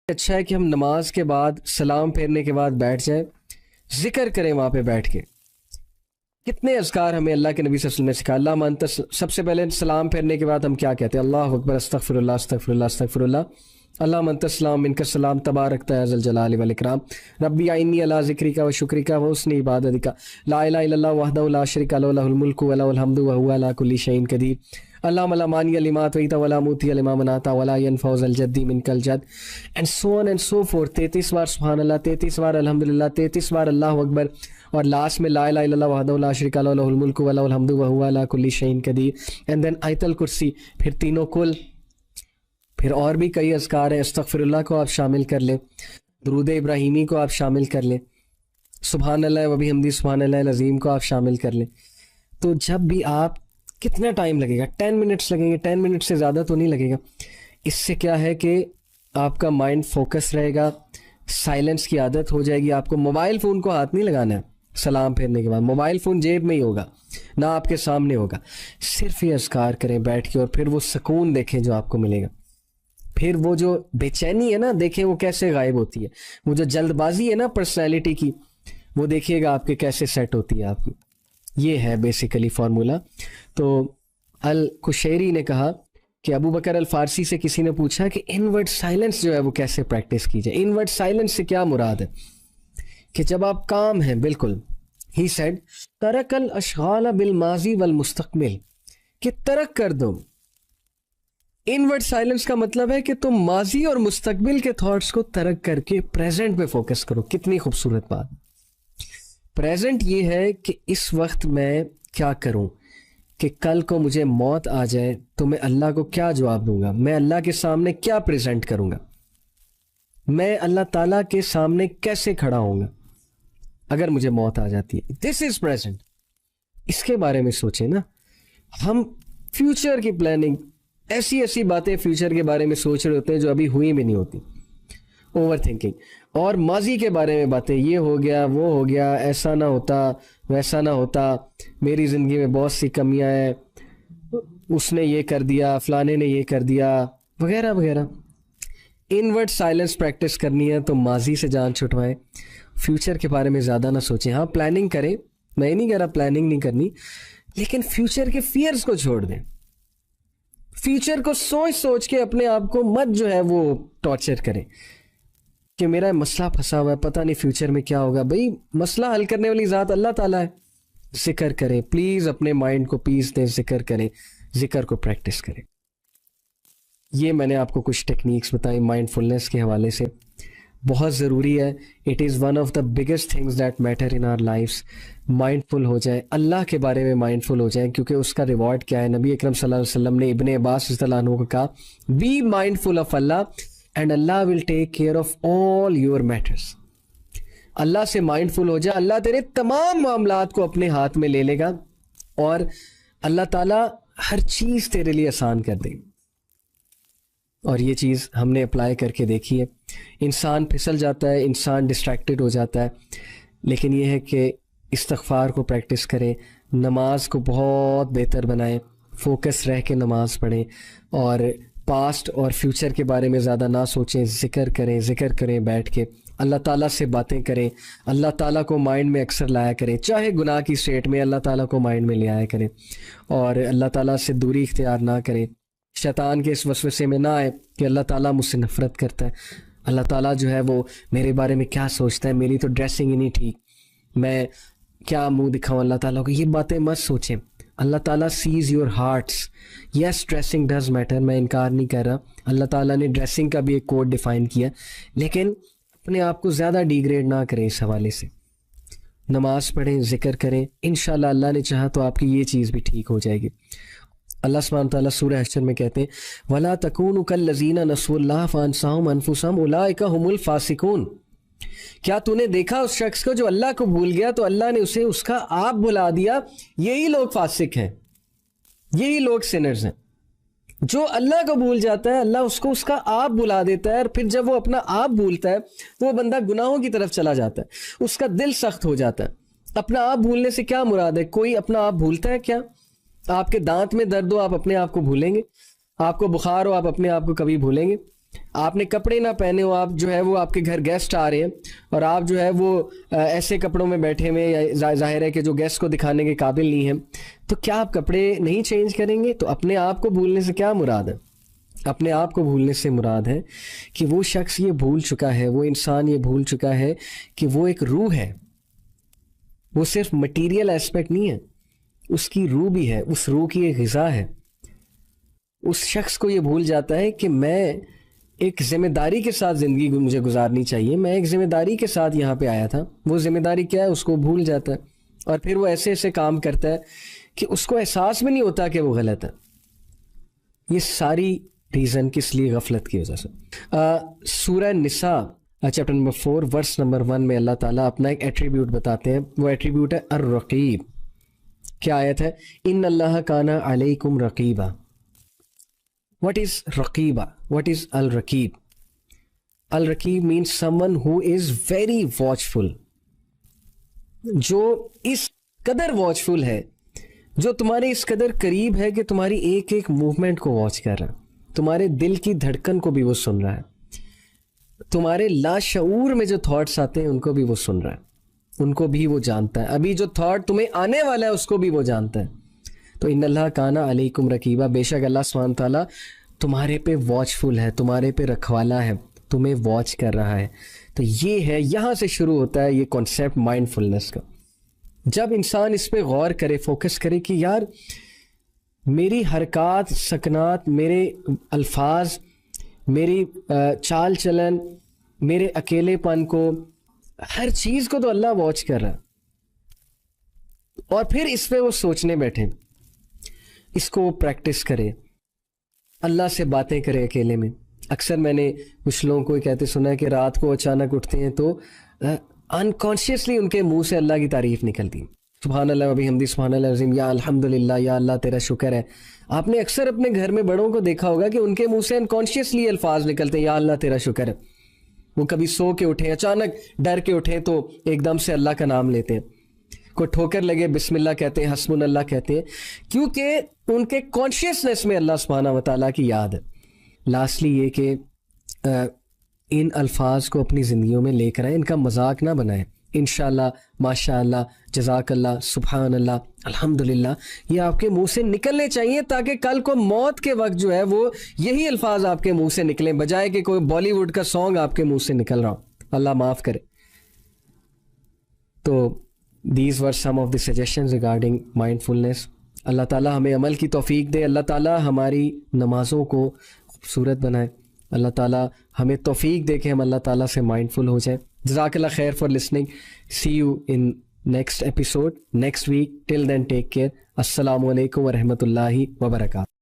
اچھا ہے کہ ہم نماز کے بعد سلام پھیرنے کے بعد بیٹھ جائیں، ذکر کریں وہاں پہ بیٹھ کے. کتنے اذکار ہمیں اللہ کے نبی صلی اللہ علیہ وسلم نے سکھایا. اللہ انت، سب سے پہلے سلام پھیرنے کے بعد ہم کیا کہتے ہیں؟ اللہ اکبر، استغفر اللہ استغفر اللہ استغفر اللہ. اللہ انت السلام منک السلام تبارک یا ذا الجلال والاکرام، ربی اعنی علی ذکرک و شکرک و حسن عبادتک، لا الہ الا اللہ وحدہ لا شریک لہ، لہ الملک و لہ الحمد وہو علی کل شیء قدیر. اللہم لا مانع لما اعطیت ولا معطی لما منعت ولا ينفع ذا الجد منک الجد، and so on and so forth. 33 بار سبحان اللہ، 33 بار الحمدللہ، 33 بار اللہ اکبر، اور لاسٹ میں لا الہ الا اللہ وحدہ لا شریک لہ، لہ الملک و لہ الحمد وہو علی کل شیء قدیر. اینڈ دین آیت الکرسی، پھر تینوں کل، پھر اور بھی کئی اذکار ہیں. استغفر اللہ کو آپ شامل کر لیں، درود ابراہیمی کو آپ شامل کر لیں، سبحان اللہ و بحمدہ سبحان اللہ العظیم کو آپ شامل کر لیں. تو جب بھی آپ، کتنا ٹائم لگے گا؟ 10 منٹس لگیں گے. 10 منٹ سے زیادہ تو نہیں لگے گا. اس سے کیا ہے کہ آپ کا مائنڈ فوکس رہے گا، سائلنس کی عادت ہو جائے گی. آپ کو موبائل فون کو ہاتھ نہیں لگانا ہے سلام پھیرنے کے بعد. موبائل فون جیب میں ہی ہوگا، نہ آپ کے سامنے ہوگا. صرف یہ اذکار کریں بیٹھ کے، اور پھر وہ سکون دیکھیں جو آپ کو ملے گا. پھر وہ جو بے چینی ہے نا، دیکھیں وہ کیسے غائب ہوتی ہے. وہ جو جلد بازی ہے نا پرسنالٹی کی، وہ دیکھیے گا آپ کے کیسے سیٹ ہوتی ہے آپ کی. یہ ہے بیسیکلی فارمولا. تو الکشیری نے کہا کہ ابو بکر الفارسی سے کسی نے پوچھا کہ انورڈ سائلنس جو ہے وہ کیسے پریکٹس کی جائے. انورڈ سائلنس سے کیا مراد ہے؟ کہ جب آپ کام ہیں بالکل، ہی سیڈ ترک الاشغال بالماضی والمستقبل، کہ ترک کر دو. انورڈ سائلنس کا مطلب ہے کہ تم ماضی اور مستقبل کے تھاٹس کو ترک کر کے پریزنٹ پہ فوکس کرو. کتنی خوبصورت بات. پریزنٹ یہ ہے کہ اس وقت میں کیا کروں، کہ کل کو مجھے موت آ جائے تو میں اللہ کو کیا جواب دوں گا، میں اللہ کے سامنے کیا پریزنٹ کروں گا، میں اللہ تعالیٰ کے سامنے کیسے کھڑا ہوں گا اگر مجھے موت آ جاتی ہے. دس از پریزنٹ. اس کے بارے میں سوچیں نا. ہم فیوچر کی پلاننگ، ایسی ایسی باتیں فیوچر کے بارے میں سوچ رہے ہوتے ہیں جو ابھی ہوئی بھی نہیں ہوتی. Over thinking. اور ماضی کے بارے میں باتیں، یہ ہو گیا وہ ہو گیا، ایسا نہ ہوتا ویسا نہ ہوتا، میری زندگی میں بہت سی کمیاں ہیں، اس نے یہ کر دیا، فلانے نے یہ کر دیا، وغیرہ وغیرہ. انورڈ سائلنس پریکٹس کرنی ہے تو ماضی سے جان چھٹوائیں، فیوچر کے بارے میں زیادہ نہ سوچیں. ہاں پلاننگ کریں، میں یہ نہیں کہہ رہا پلاننگ نہیں کرنی، لیکن فیوچر کے فیئرز کو چھوڑ دیں. فیوچر کو سوچ سوچ کے اپنے آپ کو مت جو ہے وہ ٹارچر کریں کہ میرا مسئلہ پھنسا ہوا ہے، پتہ نہیں فیوچر میں کیا ہوگا. بھئی مسئلہ حل کرنے والی ذات اللہ تعالیٰ ہے. ذکر کریں پلیز، اپنے مائنڈ کو پیس دیں، ذکر کریں، ذکر کو پریکٹس کریں. یہ میں نے آپ کو کچھ ٹیکنیکس بتائی مائنڈ فلنس کے حوالے سے. بہت ضروری ہے. It is one of the biggest things that matter in our lives. Mindful ہو جائیں، اللہ کے بارے میں مائنڈ فل ہو جائیں، کیونکہ اس کا ریوارڈ کیا ہے. نبی اکرم صلی اللہ علیہ وسلم نے ابن عباس رضی اللہ عنہ کو کہا، be mindful of Allah and Allah will take care of all your matters. Allah سے مائنڈ فل ہو جائے، اللہ تیرے تمام معاملات کو اپنے ہاتھ میں لے لے گا، اور اللہ تعالیٰ ہر چیز تیرے لیے آسان کر دے. اور یہ چیز ہم نے اپلائی کر کے دیکھی ہے. انسان پھسل جاتا ہے، انسان ڈسٹریکٹڈ ہو جاتا ہے، لیکن یہ ہے کہ استغفار کو پریکٹس کریں، نماز کو بہت بہتر بنائیں، فوکس رہ کے نماز پڑھیں، اور پاسٹ اور فیوچر کے بارے میں زیادہ نہ سوچیں. ذکر کریں بیٹھ کے، اللہ تعالیٰ سے باتیں کریں، اللہ تعالیٰ کو مائنڈ میں اکثر لایا کریں، چاہے گناہ کی اسٹیٹ میں اللہ تعالیٰ کو مائنڈ میں لے آیا کریں، اور اللہ تعالیٰ سے دوری اختیار نہ کریں. شیطان کے اس وسوسے میں نہ آئے کہ اللہ تعالیٰ مجھ سے نفرت کرتا ہے، اللہ تعالیٰ جو ہے وہ میرے بارے میں کیا سوچتا ہے، میری تو ڈریسنگ ہی نہیں ٹھیک، میں کیا منہ دکھاؤں اللہ تعالیٰ کو. یہ باتیں مت سوچیں. اللہ تعالیٰ says your hearts. Yes dressing does matter, میں انکار نہیں کر رہا. اللہ تعالیٰ نے ڈریسنگ کا بھی ایک کوڈ ڈیفائن کیا، لیکن اپنے آپ کو زیادہ ڈیگریڈ نہ کریں اس حوالے سے. نماز پڑھیں، ذکر کریں، انشاءاللہ اللہ نے چاہا تو آپ کی یہ چیز بھی ٹھیک ہو جائے گی. اللہ سبحانہ تعالیٰ سورہ حشر میں کہتے ہیں، وَلَا تَكُونُوا كَالَّذِينَ نَسُوا اللَّهَ فَأَنسَاهُمْ أَنفُسَهُمْ أُولَٰئِكَ هُمُ الْفَاسِقُونَ. کیا تو نے دیکھا اس شخص کو جو اللہ کو بھول گیا تو اللہ نے اسے اس کا آپ بھلا دیا؟ یہی لوگ فاسق ہیں، یہی لوگ سنرز ہیں. جو اللہ کو بھول جاتا ہے اللہ اس کو اس کا آپ بھلا دیتا ہے، اور پھر جب وہ اپنا آپ بھولتا ہے تو وہ بندہ گناہوں کی طرف چلا جاتا ہے، اس کا دل سخت ہو جاتا ہے. اپنا آپ بھولنے سے کیا مراد ہے؟ کوئی اپنا آپ بھولتا ہے کیا؟ آپ کے دانت میں درد ہو آپ اپنے آپ کو بھولیں گے؟ آپ کو بخار ہو آپ اپنے آپ کو کبھی بھولیں گے؟ آپ نے کپڑے نہ پہنے ہو, آپ جو ہے وہ آپ کے گھر گیسٹ آ رہے ہیں اور آپ جو ہے وہ ایسے کپڑوں میں بیٹھے ہوئے, یا ظاہر ہے کہ جو گیسٹ کو دکھانے کے قابل نہیں ہیں, تو کیا آپ کپڑے نہیں چینج کریں گے؟ تو اپنے آپ کو بھولنے سے کیا مراد ہے؟ اپنے آپ کو بھولنے سے مراد ہے کہ وہ شخص یہ بھول چکا ہے, وہ انسان یہ بھول چکا ہے کہ وہ ایک روح ہے, وہ صرف مٹیریل ایسپیکٹ نہیں ہے, اس کی روح بھی ہے, اس روح کی ایک غذا ہے. اس شخص کو یہ بھول جاتا ہے کہ میں ایک ذمہ داری کے ساتھ زندگی مجھے گزارنی چاہیے, میں ایک ذمہ داری کے ساتھ یہاں پہ آیا تھا. وہ ذمہ داری کیا ہے اس کو بھول جاتا ہے, اور پھر وہ ایسے ایسے کام کرتا ہے کہ اس کو احساس بھی نہیں ہوتا کہ وہ غلط ہے. یہ ساری ریزن کس لیے؟ غفلت کی وجہ سے. سورہ نساء چیپٹر نمبر 4 ورس نمبر 1 میں اللہ تعالیٰ اپنا ایک ایٹریبیوٹ بتاتے ہیں. وہ ایٹریبیوٹ ہے الرقیب. کیا آیت ہے؟ ان اللہ کان علیکم رقیبا. What is رقیبہ؟ What is الرقیب؟ الرقیب means someone who is very watchful, جو اس قدر واچفل ہے, جو تمہارے اس قدر قریب ہے کہ تمہاری ایک ایک موومنٹ کو واچ کر رہا ہے, تمہارے دل کی دھڑکن کو بھی وہ سن رہا ہے, تمہارے لاشعور میں جو تھاٹس آتے ہیں ان کو بھی وہ سن رہا ہے, ان کو بھی وہ جانتا ہے, ابھی جو تھاٹ تمہیں آنے والا ہے اس کو بھی وہ جانتا ہے. تو ان اللہ کانا علیکم رقیبہ, بے شک اللہ سبحانہ تعالیٰ تمہارے پہ واچفل ہے, تمہارے پہ رکھوالا ہے, تمہیں واچ کر رہا ہے. تو یہ ہے, یہاں سے شروع ہوتا ہے یہ کانسیپٹ مائنڈ فلنس کا. جب انسان اس پہ غور کرے, فوکس کرے کہ یار میری حرکات سکنات, میرے الفاظ, میری چال چلن, میرے اکیلے پن کو, ہر چیز کو تو اللہ واچ کر رہا ہے. اور پھر اس پہ وہ سوچنے بیٹھے, اس کو وہ پریکٹس کرے, اللہ سے باتیں کرے اکیلے میں. اکثر میں نے کچھ لوگوں کو کہتے سنا ہے کہ رات کو اچانک اٹھتے ہیں تو انکانشیسلی ان کے منہ سے اللہ کی تعریف نکلتی, سبحان اللہ و بحمدہ سبحان اللہ العظیم, یا الحمدللہ, یا اللہ تیرا شکر ہے. آپ نے اکثر اپنے گھر میں بڑوں کو دیکھا ہوگا کہ ان کے منہ سے انکانشیسلی الفاظ نکلتے ہیں, یا اللہ تیرا شکر ہے. وہ کبھی سو کے اٹھیں, اچانک ڈر کے اٹھیں تو ایک دم سے اللہ کا نام لیتے ہیں. کوئی ٹھوکر لگے بسم اللہ کہتے ہیں, حسبنا اللہ کہتے ہیں, کیونکہ ان کے کانشیسنس میں اللہ سبحانہ و تعالیٰ کی یاد ہے. لاسٹلی یہ کہ ان الفاظ کو اپنی زندگیوں میں لے کر آئیں, ان کا مذاق نہ بنائیں. انشاءاللہ, ماشاءاللہ, جزاک اللہ, سبحان اللہ, الحمدللہ, یہ آپ کے منہ سے نکلنے چاہیے تاکہ کل کو موت کے وقت جو ہے وہ یہی الفاظ آپ کے منہ سے نکلیں, بجائے کہ کوئی بالی ووڈ کا سانگ آپ کے منہ سے نکل رہا ہو. اللہ معاف کرے. تو these were some of the suggestions regarding mindfulness. اللہ تعالیٰ ہمیں عمل کی توفیق دے, اللہ تعالیٰ ہماری نمازوں کو خوبصورت بنائے, اللہ تعالیٰ ہمیں توفیق دے کہ ہم اللہ تعالیٰ سے مائنڈفل ہو جائیں. جزاک اللہ خیر for listening. See you in next episode next week. Till then take care. السلام علیکم ورحمۃ اللہ وبرکاتہ.